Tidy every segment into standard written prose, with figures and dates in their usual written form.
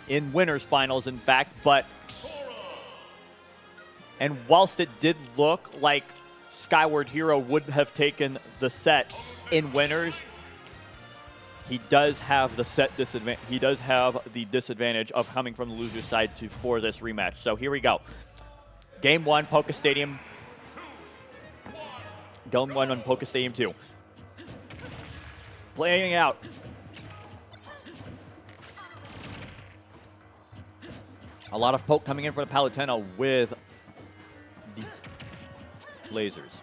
in winners finals, in fact. And whilst it did look like Skyward Hero would have taken the set in winners, he does have the set disadvantage. He does have the disadvantage of coming from the loser's side for this rematch. So here we go. Game 1, Poké Stadium. Game 1 on Poké Stadium 2. Playing out. A lot of poke coming in for the Palutena with the lasers.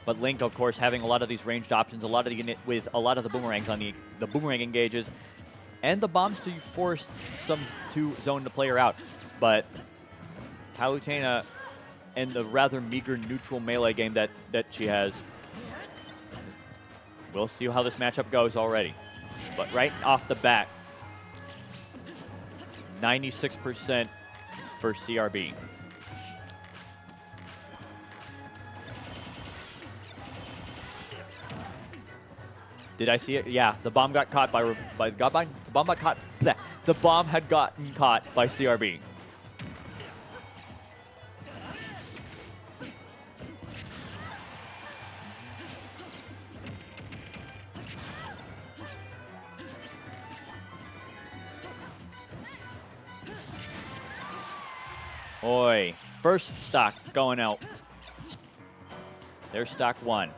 But Link, of course, having a lot of these ranged options, with a lot of the boomerangs on the boomerang engages, and the bombs to force some to zone the player out. But Palutena and the rather meager neutral melee game that she has, we'll see how this matchup goes already. But right off the bat, 96% for CRB. Did I see it? Yeah, the bomb got caught the bomb had gotten caught by CRB. Oi, first stock going out. There's stock 1.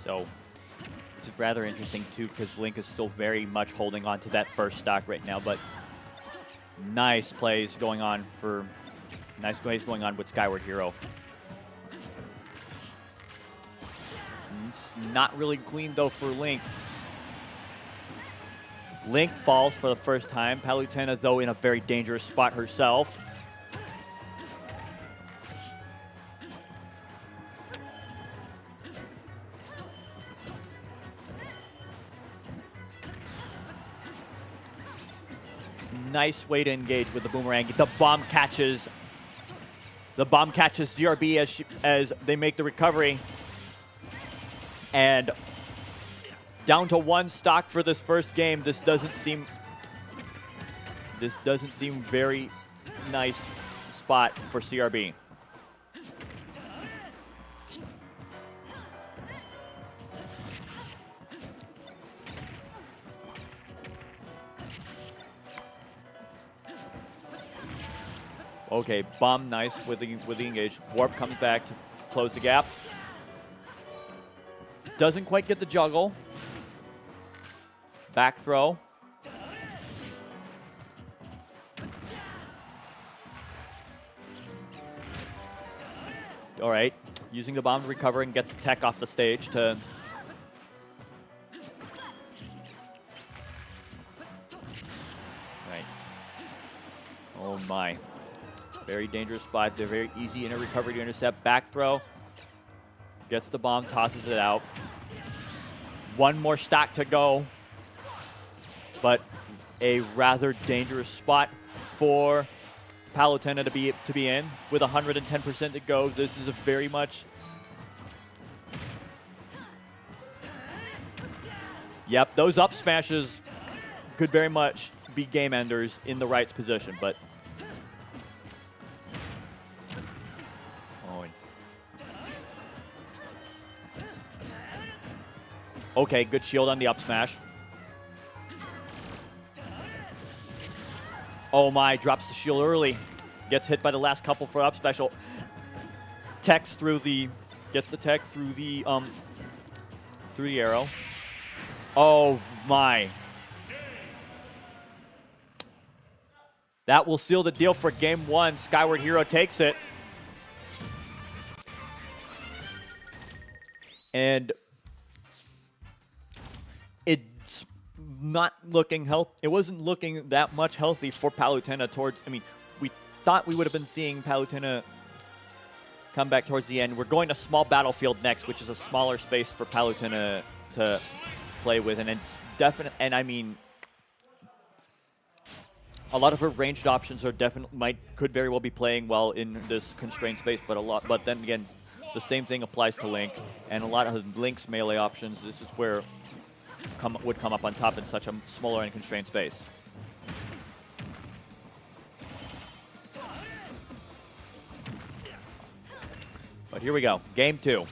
So it's rather interesting too, because Link is still very much holding on to that first stock right now. But nice plays going on with Skyward Hero. It's not really clean though for Link. Link falls for the first time. Palutena, though, in a very dangerous spot herself. Nice way to engage with the boomerang. The bomb catches CRB as they make the recovery. And down to 1 stock for this first game. This doesn't seem very nice spot for CRB. Okay, bomb nice with the engage. Warp comes back to close the gap. Doesn't quite get the juggle. Back throw. All right, using the bomb to recover and gets the tech off the stage to... Right. Oh my. Very dangerous spot. They're very easy in a recovery to intercept. Back throw. Gets the bomb, tosses it out. 1 more stock to go. But a rather dangerous spot for Palutena to be in. With 110% to go, this is a very much... Yep, those up smashes could very much be game enders in the right position, but... Okay, good shield on the up smash. Oh my, drops the shield early. Gets hit by the last couple for up special. Techs through the, gets the tech through the arrow. Oh my. That will seal the deal for game one. Skyward Hero takes it. And it's not looking healthy. It wasn't looking that much healthy for Palutena towards, I mean, we thought we would have been seeing Palutena come back towards the end. We're going to small battlefield next, which is a smaller space for Palutena to play with. And it's definite, and I mean, a lot of her ranged options are definitely could very well be playing well in this constrained space, but then again, the same thing applies to Link, and a lot of Link's melee options. This is where would come up on top in such a smaller and constrained space. But here we go, game two.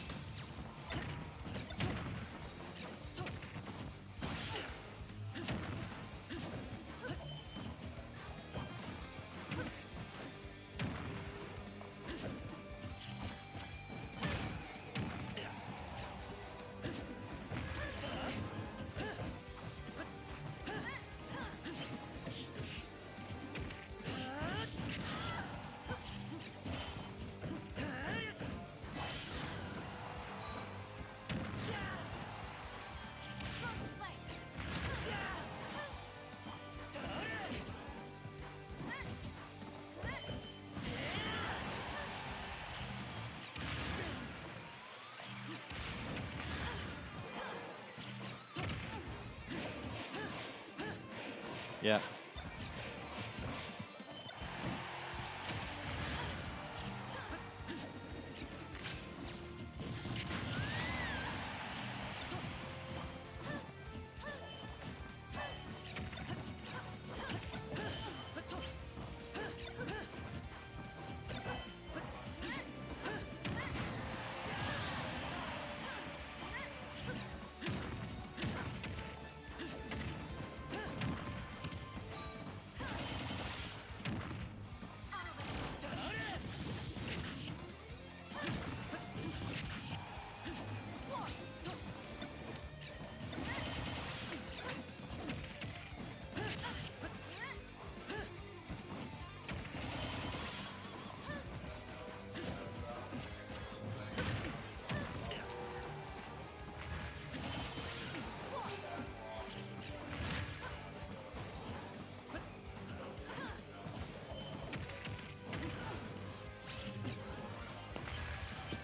Yeah.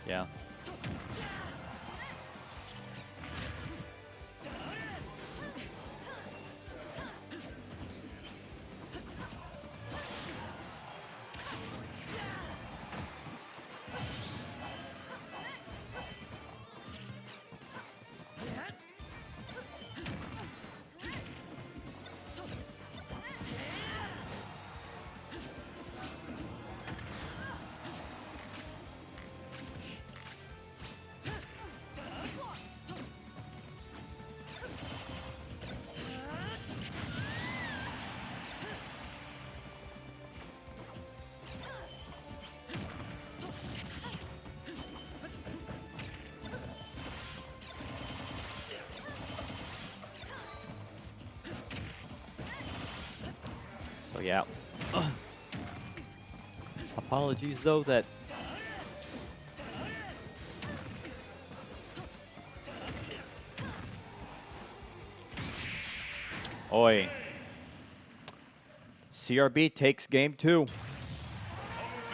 Yeah. So yeah. Apologies though that Oi. CRB takes game two.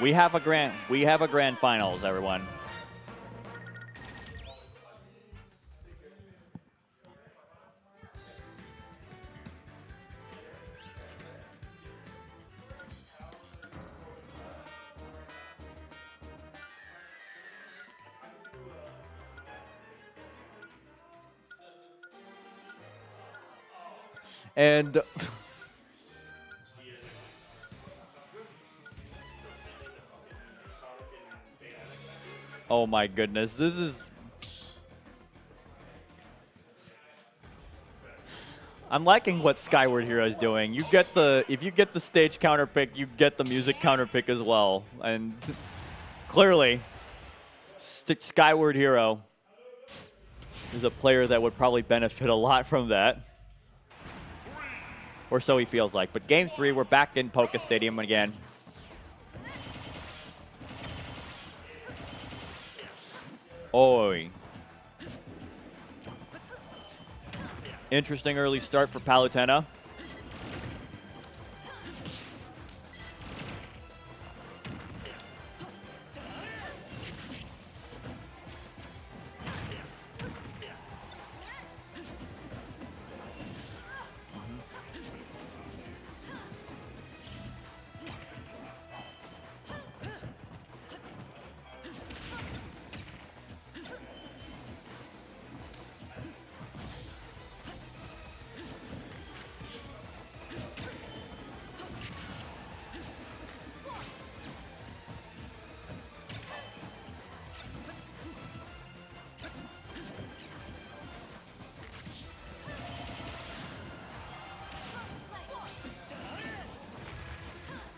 We have a grand finals, everyone. And oh my goodness, this is I'm liking what Skyward Hero is doing. You get the if you get the stage counter pick, you get the music counter pick as well. And clearly, Skyward Hero is a player that would probably benefit a lot from that. Or so he feels like. But game 3, we're back in Poké Stadium again. Oi. Interesting early start for Palutena.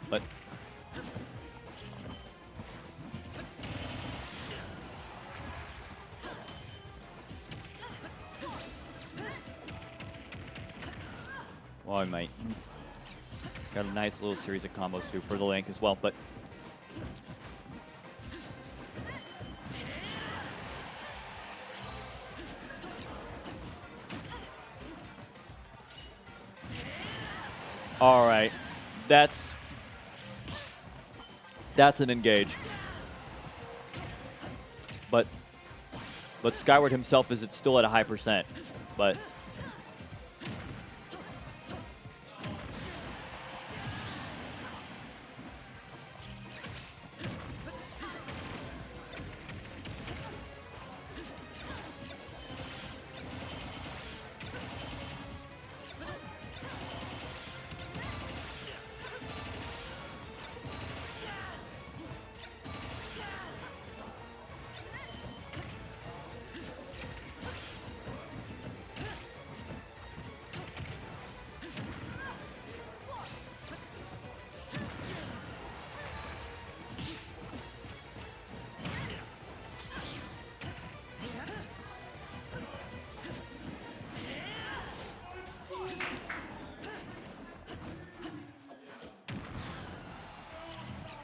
But well, I might. Got a nice little series of combos too for the Link as well, but all right, that's an engage. But Skyward himself is still at a high percent. But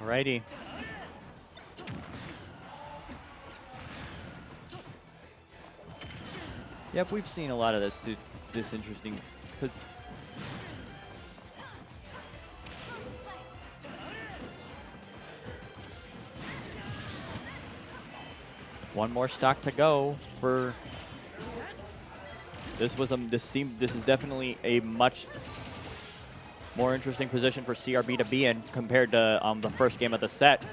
alrighty. Yep, we've seen a lot of this this interesting because one more stock to go for this is definitely a much more interesting position for CRB to be in compared to the first game of the set.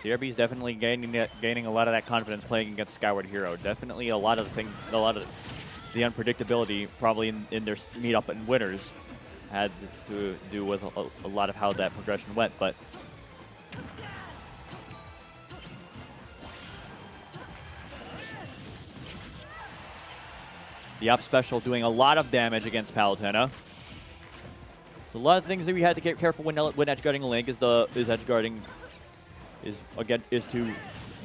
CRB is definitely gaining a lot of that confidence playing against Skyward Hero. Definitely a lot of the unpredictability probably in their meetup and winners had to do with a lot of how that progression went, but the up special doing a lot of damage against Palutena. So a lot of things that we had to get careful when edgeguarding a Link is to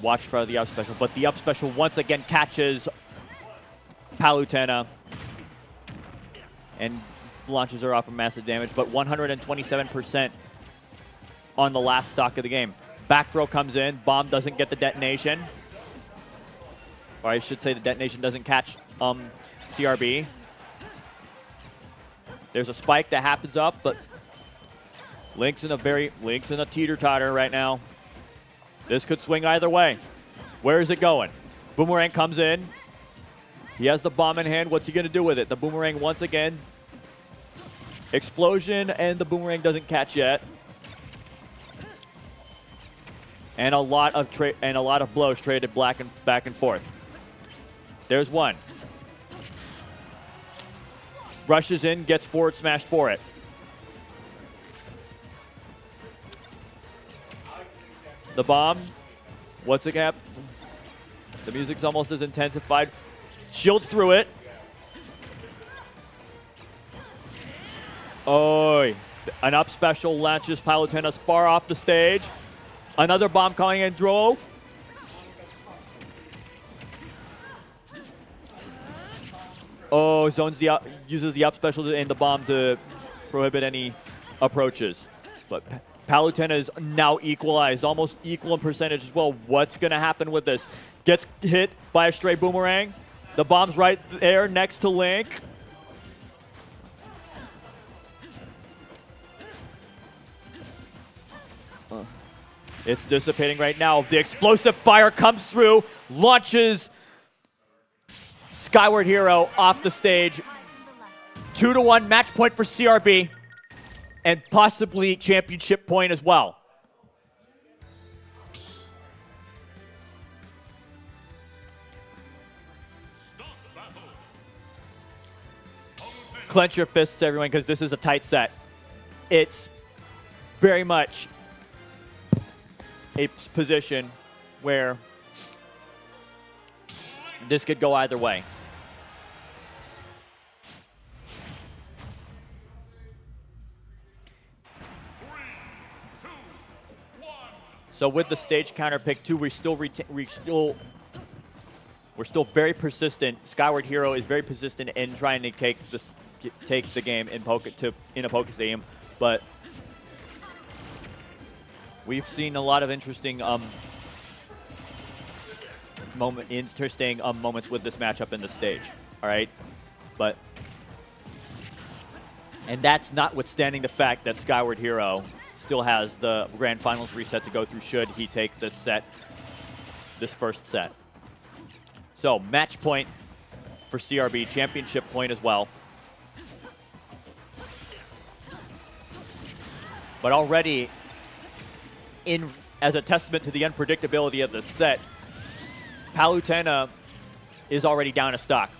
watch for the up special. But the up special once again catches Palutena and launches her off for massive damage. But 127% on the last stock of the game. Back throw comes in. Bomb doesn't get the detonation. Or I should say the detonation doesn't catch CRB. There's a spike that happens up, but Link's in a teeter-totter right now. This could swing either way. Where is it going? Boomerang comes in. He has the bomb in hand. What's he going to do with it? The boomerang once again. Explosion, and the boomerang doesn't catch yet. And a lot of blows traded back and forth. There's one. Rushes in, gets forward smashed for it. The bomb. What's it have? The music's almost as intensified. Shields through it. Oh, an up special launches Palutena's far off the stage. Another bomb coming in Drow. Oh, uses the up special and the bomb to prohibit any approaches. But Palutena is now equalized, almost equal in percentage as well. What's going to happen with this? Gets hit by a stray boomerang. The bomb's right there next to Link. It's dissipating right now. The explosive fire comes through, launches Skyward Hero off the stage. 2-1 match point for CRB, and possibly championship point as well. Clench your fists, everyone, because this is a tight set. It's very much a position where this could go either way. So with the stage counter pick 2, we're still very persistent. Skyward Hero is very persistent in trying to take the game in a poker stadium, but we've seen a lot of interesting moments with this matchup in the stage. All right, and that's notwithstanding the fact that Skyward Hero still has the Grand Finals reset to go through should he take this first set. So match point for CRB, championship point as well. But already, as a testament to the unpredictability of the set, Palutena is already down a stock.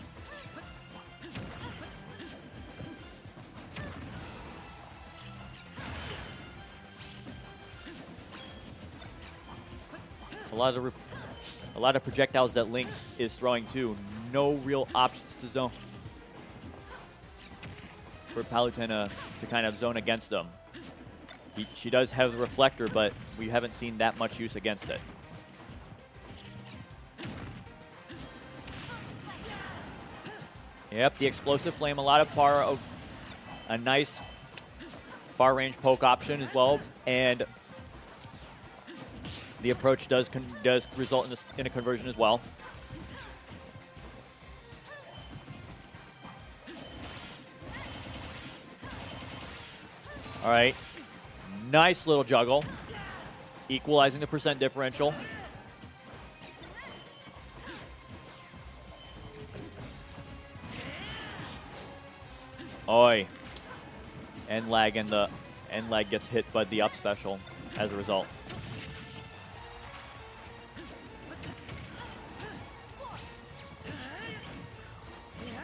A lot of projectiles that Lynx is throwing too. No real options to zone for Palutena to kind of zone against them. She does have the reflector, but we haven't seen that much use against it. Yep, the explosive flame, a lot of power, a nice far range poke option as well, and the approach does result in a conversion as well. All right, nice little juggle, equalizing the percent differential. Oi, end lag, and the end lag gets hit by the up special as a result.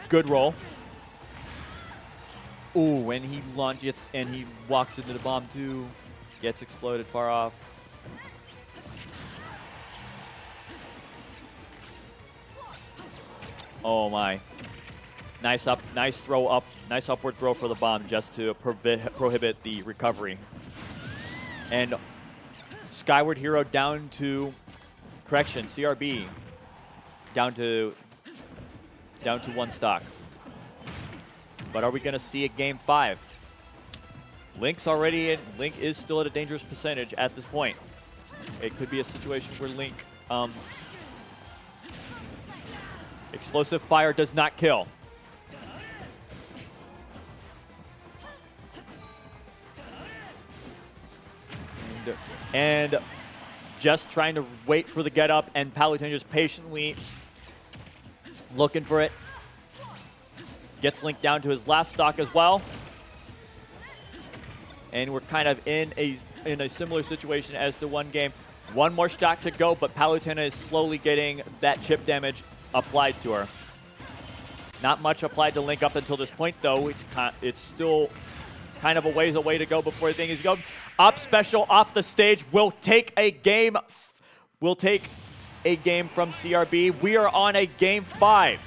Good roll. Ooh, when he launches and he walks into the bomb too, gets exploded far off. Oh my. Nice throw up, nice upward throw for the bomb just to prohibit the recovery. And Skyward Hero down to, correction, CRB down to 1 stock. But are we going to see a game 5? Link's already in. Link is still at a dangerous percentage at this point. It could be a situation where Link explosive fire does not kill. And just trying to wait for the get up, and Palutena just patiently looking for it. Gets Link down to his last stock as well. And we're kind of in a similar situation as the one game. One more stock to go, but Palutena is slowly getting that chip damage applied to her. Not much applied to Link up until this point, though. It's still kind of a ways away to go before things go. Up special off the stage will take a game. We'll take a game from CRB. We are on a game 5.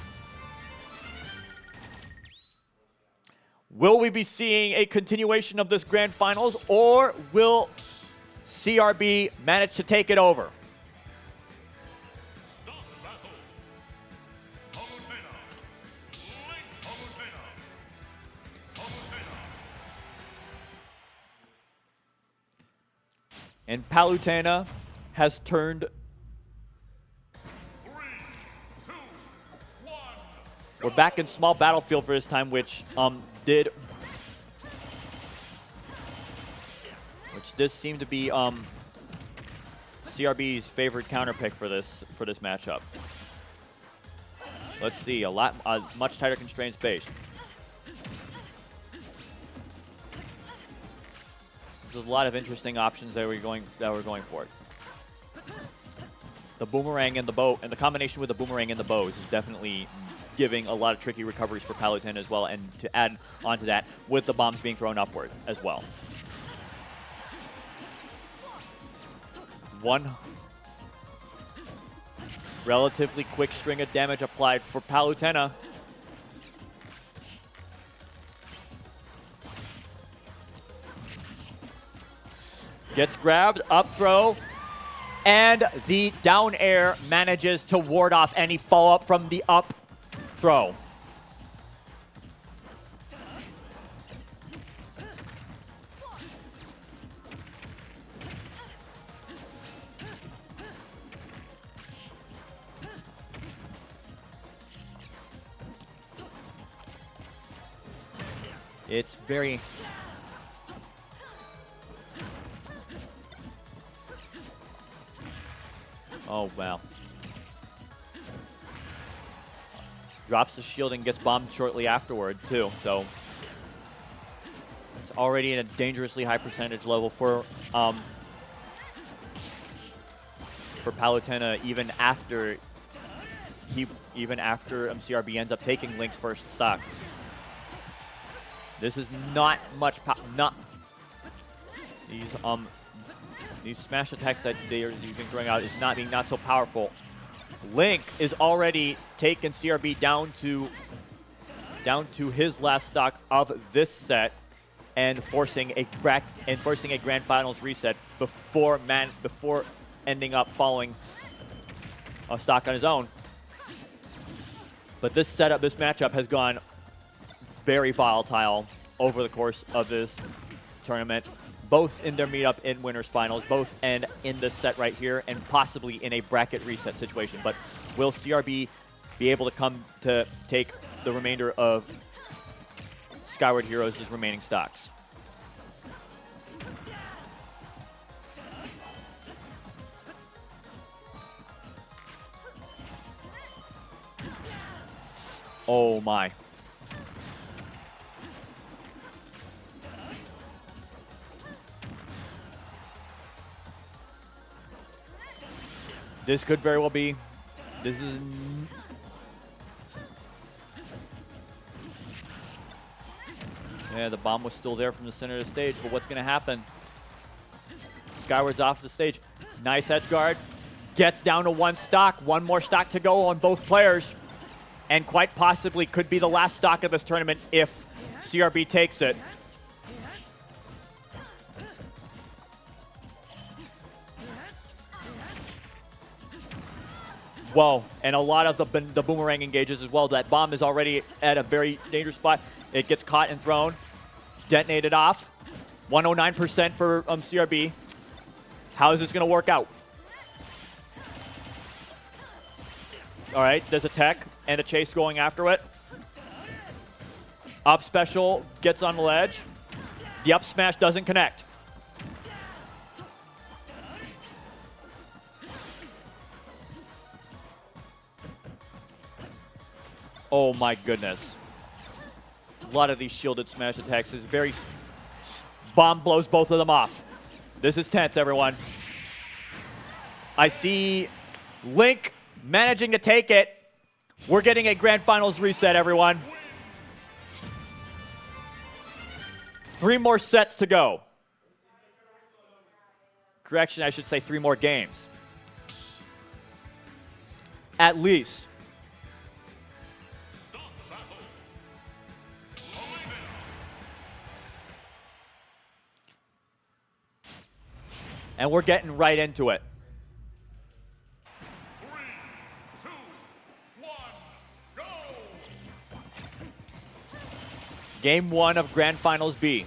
Will we be seeing a continuation of this grand finals, or will CRB manage to take it over? And Palutena has turned. We're back in small battlefield for this time, which did seem to be CRB's favorite counter pick for this matchup. Let's see, a much tighter constrained space. There's a lot of interesting options that we're going for. The boomerang and the bow, and the combination with the boomerang and the bows is definitely giving a lot of tricky recoveries for Palutena as well, and to add onto that with the bombs being thrown upward as well. One relatively quick string of damage applied for Palutena. Gets grabbed, up throw, and the down air manages to ward off any follow-up from the up throw. It's very... Oh, wow. Drops the shield and gets bombed shortly afterward, too. So it's already in a dangerously high percentage level for Palutena, even after CRB ends up taking Link's first stock. This is not much these smash attacks that they are using throwing out is not so powerful. Link is already taken CRB down to his last stock of this set, and forcing a grand finals reset before ending up following a stock on his own. But this matchup has gone very volatile over the course of this tournament, both in their meetup in winners finals, both and in this set right here, and possibly in a bracket reset situation. But will CRB be able to come to take the remainder of Skyward Heroes' remaining stocks? Oh my. This could very well be. This is. Yeah, the bomb was still there from the center of the stage, but what's going to happen? Skyward's off the stage. Nice edge guard. Gets down to one stock. One more stock to go on both players. And quite possibly could be the last stock of this tournament if CRB takes it. Whoa, and a lot of the boomerang engages as well. That bomb is already at a very dangerous spot. It gets caught and thrown, detonated off. 109% for CRB. How is this going to work out? All right, there's a tech and a chase going after it. Up special gets on the ledge. The up smash doesn't connect. Oh my goodness. A lot of these shielded smash attacks is very... Bomb blows both of them off. This is tense, everyone. I see Link managing to take it. We're getting a grand finals reset, everyone. 3 more sets to go. Correction, I should say 3 more games. At least. And we're getting right into it. 3, 2, 1, go! Game 1 of Grand Finals B.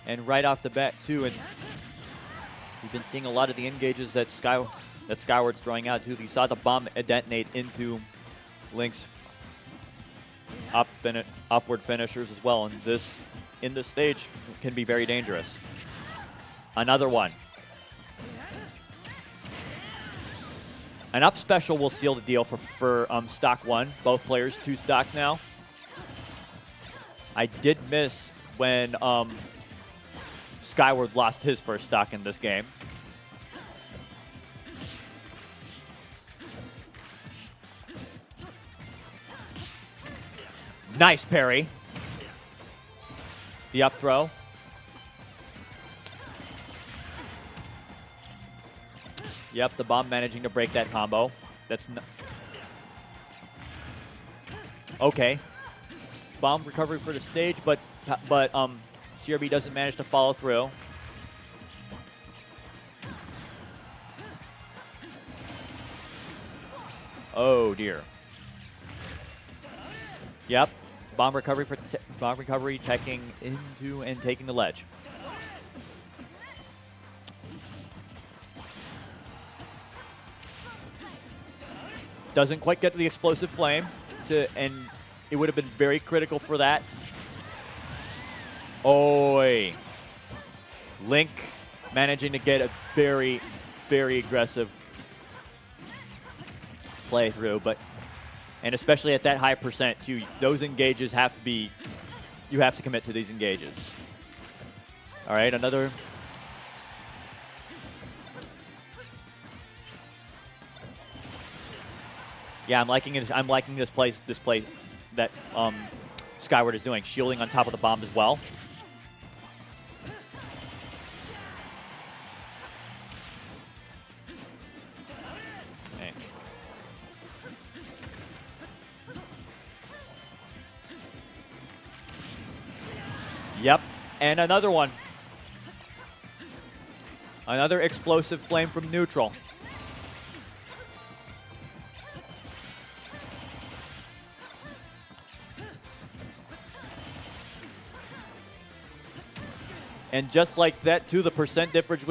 And right off the bat, too, we've been seeing a lot of the engages that Skyward's throwing out, too. We saw the bomb detonate into Link's upward finishers as well. And this, in this stage, can be very dangerous. Another one. An up special will seal the deal for stock 1. Both players, 2 stocks now. I did miss when Skyward lost his first stock in this game. Nice parry. The up throw. Yep, the bomb managing to break that combo. That's okay. Bomb recovery for the stage, but CRB doesn't manage to follow through. Oh dear. Yep. Bomb recovery checking into and taking the ledge. Doesn't quite get the explosive flame and it would have been very critical for that. Oi. Link managing to get a very, very aggressive playthrough, and especially at that high percent too, those engages have to be, you have to commit to these engages. All right, another. Yeah, I'm liking it. I'm liking this play that Skyward is doing, shielding on top of the bomb as well. Okay. Yep, and another one. Another explosive flame from neutral. And just like that, too, the percent difference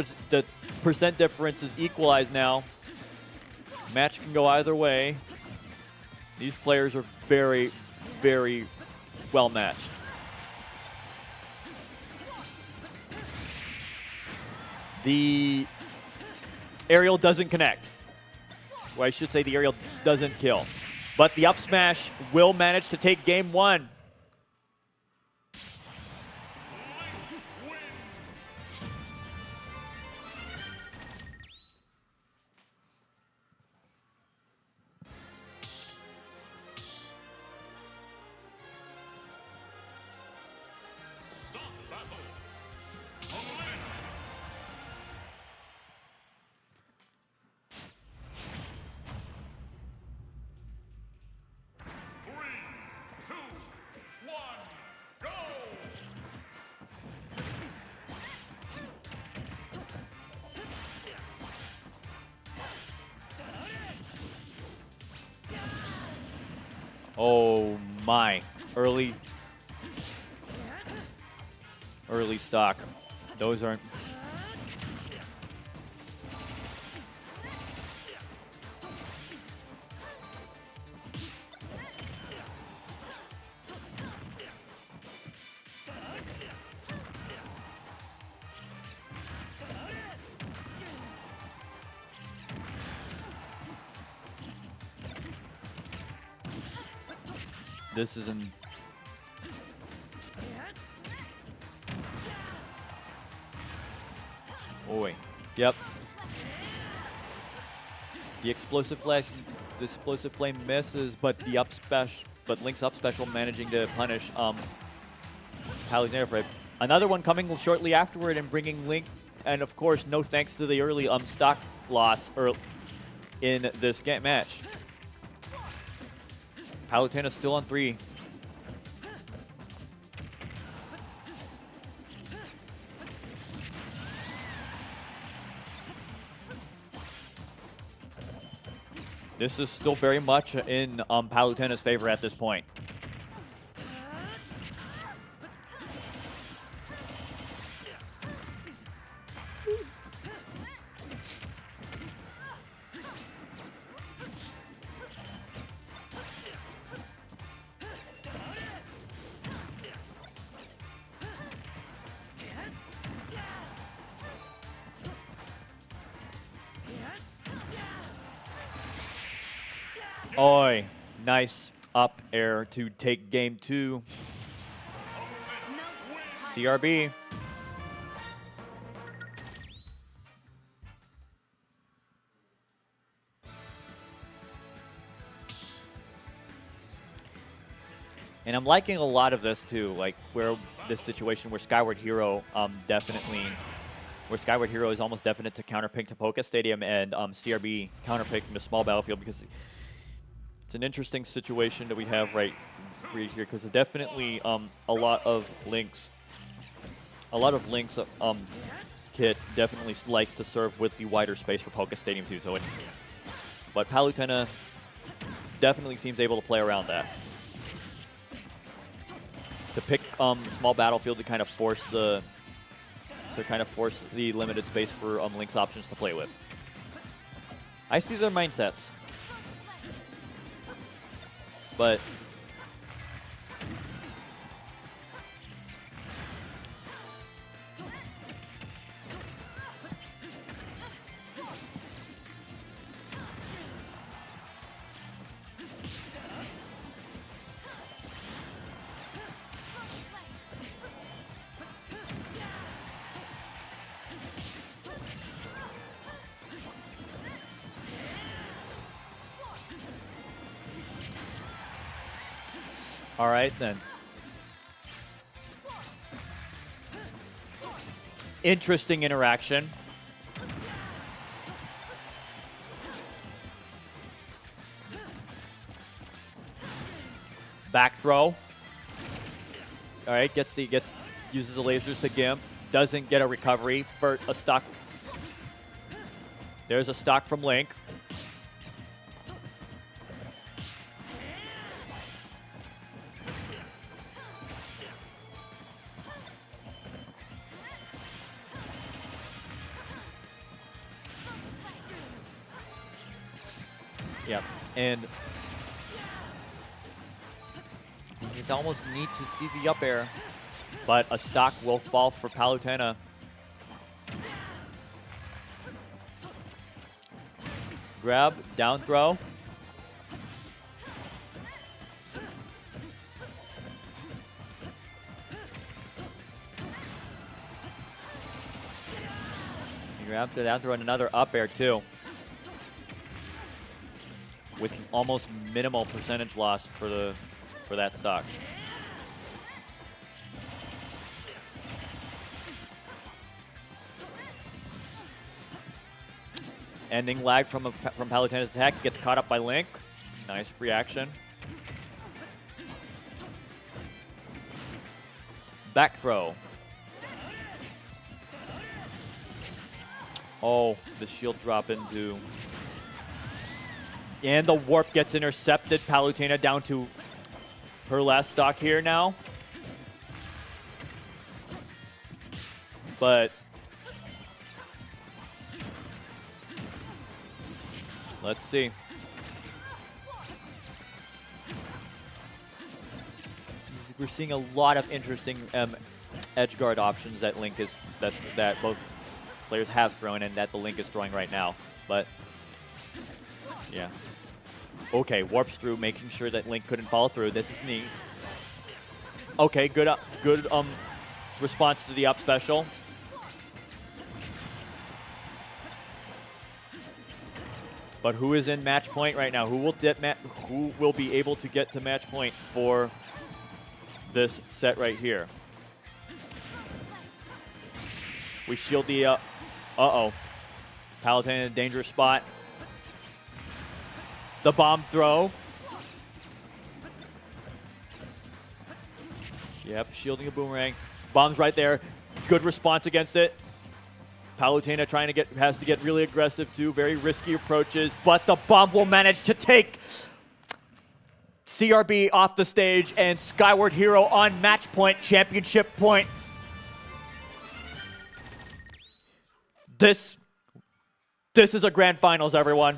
is equalized now. Match can go either way. These players are very, very well matched. The aerial doesn't connect. Well, I should say the aerial doesn't kill. But the up smash will manage to take game 1. Oh my, early stock. Those aren't. This isn't. Oi. Yep. The explosive flame misses, but the up special, but Link's up special managing to punish Palutena for it. Another one coming shortly afterward and bringing Link, and of course, no thanks to the early stock loss in this match. Palutena still on 3. This is still very much in Palutena's favor at this point. Oi, nice up air to take game 2. CRB. And I'm liking a lot of this too, like where this situation where Skyward Hero where Skyward Hero is almost definite to counterpick to Poké Stadium and CRB counterpicking the small battlefield, because it's an interesting situation that we have right here, because definitely a lot of Link's kit definitely likes to serve with the wider space for Poké Stadium too. So, but Palutena definitely seems able to play around that, to pick small battlefield to kind of force the limited space for Link's options to play with. I see their mindsets. But all right, then. Interesting interaction. Back throw. All right, uses the lasers to gimp. Doesn't get a recovery for a stock. There's a stock from Link. Yeah, and it's almost neat to see the up air, but a stock will fall for Palutena. Grab, down throw. You grab to down throw and another up air too, with almost minimal percentage loss for that stock. Ending lag from Palutena's attack, gets caught up by Link. Nice reaction. Back throw. Oh, the shield drop into. And the warp gets intercepted. Palutena down to her last stock here now. But let's see. We're seeing a lot of interesting edge guard options that that both players have thrown and that the Link is throwing right now. But yeah. Okay, warps through, making sure that Link couldn't follow through. This is neat. Okay, good response to the up special. But who is in match point right now? Who will be able to get to match point for this set right here? We shield the, uh-oh. Palutena in a dangerous spot. The bomb throw. Yep, shielding a boomerang. Bomb's right there. Good response against it. Palutena has to get really aggressive too. Very risky approaches, but the bomb will manage to take CRB off the stage and Skyward Hero on match point, championship point. This is a grand finals, everyone.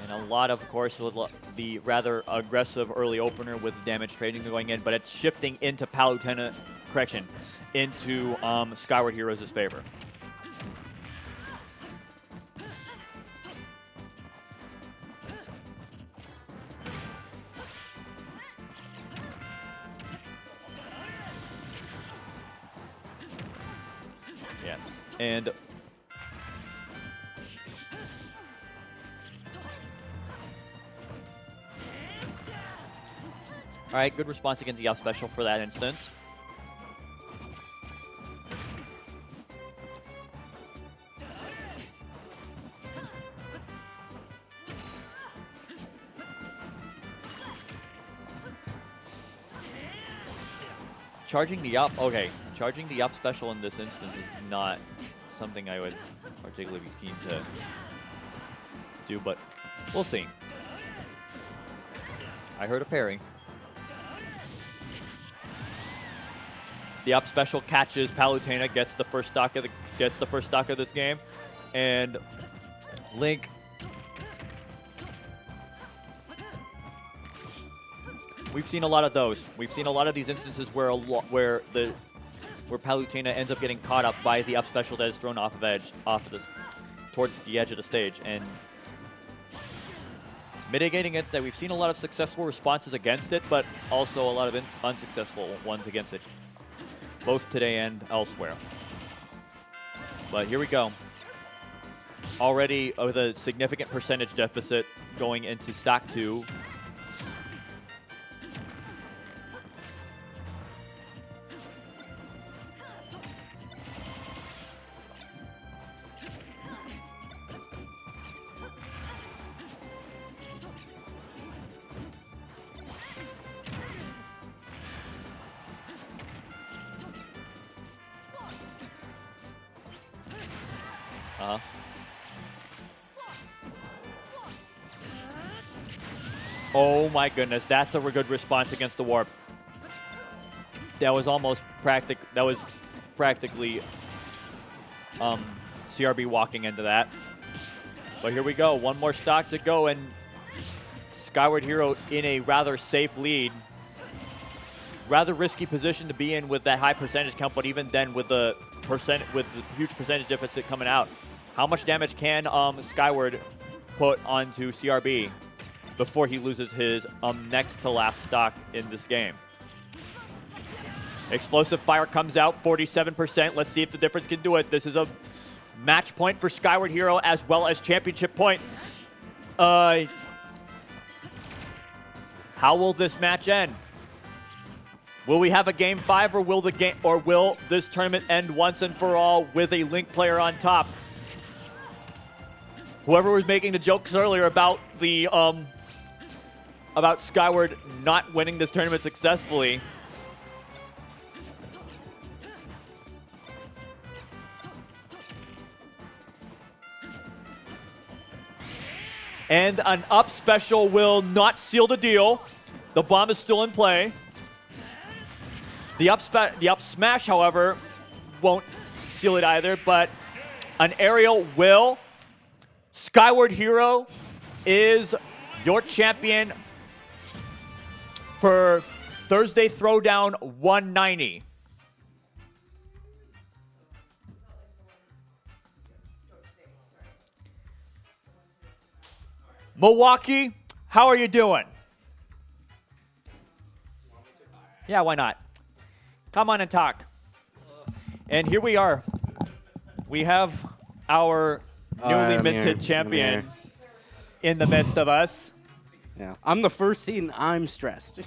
And a lot of course, with the rather aggressive early opener with damage trading going in, but it's shifting into Palutena, correction, into Skyward Heroes' favor. Yes, and all right, good response against the up special for that instance. Charging the up, okay. Charging the up special in this instance is not something I would particularly be keen to do, but we'll see. I heard a parry. The up special catches Palutena, gets the first stock of this game, and Link we've seen a lot of those. We've seen a lot of these instances where Palutena ends up getting caught up by the up special that is thrown towards the edge of the stage, and mitigating against that, we've seen a lot of successful responses against it, but also a lot of unsuccessful ones against it, both today and elsewhere. But here we go. Already with a significant percentage deficit going into stock 2. Oh my goodness, that's a good response against the warp. That was almost practically CRB walking into that. But here we go, one more stock to go, and Skyward Hero in a rather safe lead. Rather risky position to be in with that high percentage count, but even then with the huge percentage deficit coming out, how much damage can Skyward put onto CRB before he loses his next to last stock in this game? Explosive Fire comes out, 47%. Let's see if the difference can do it. This is a match point for Skyward Hero as well as championship point. How will this match end? Will we have a game 5, or will this tournament end once and for all with a Link player on top? Whoever was making the jokes earlier about the about Skyward not winning this tournament successfully, and an up special will not seal the deal. The bomb is still in play. The up smash, however, won't seal it either, but an aerial will. Skyward Hero is your champion for Thursday Throwdown 190. Milwaukee, how are you doing? Yeah, why not? Come on and talk. And here we are. We have our newly minted champion in the midst of us. Yeah, I'm the first seed and I'm stressed.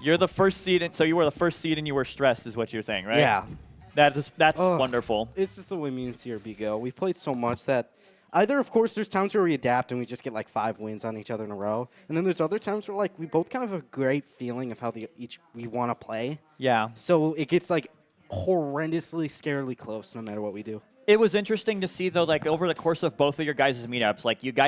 You're the first seed, so you were the first seed and you were stressed is what you're saying, right? Yeah. That's wonderful. It's just the way me and CRB go. We played so much that either, of course, there's times where we adapt and we just get like 5 wins on each other in a row. And then there's other times where like we both kind of have a great feeling of how we want to play. Yeah. So it gets like horrendously, scarily close no matter what we do. It was interesting to see, though, like over the course of both of your guys' meetups, like you guys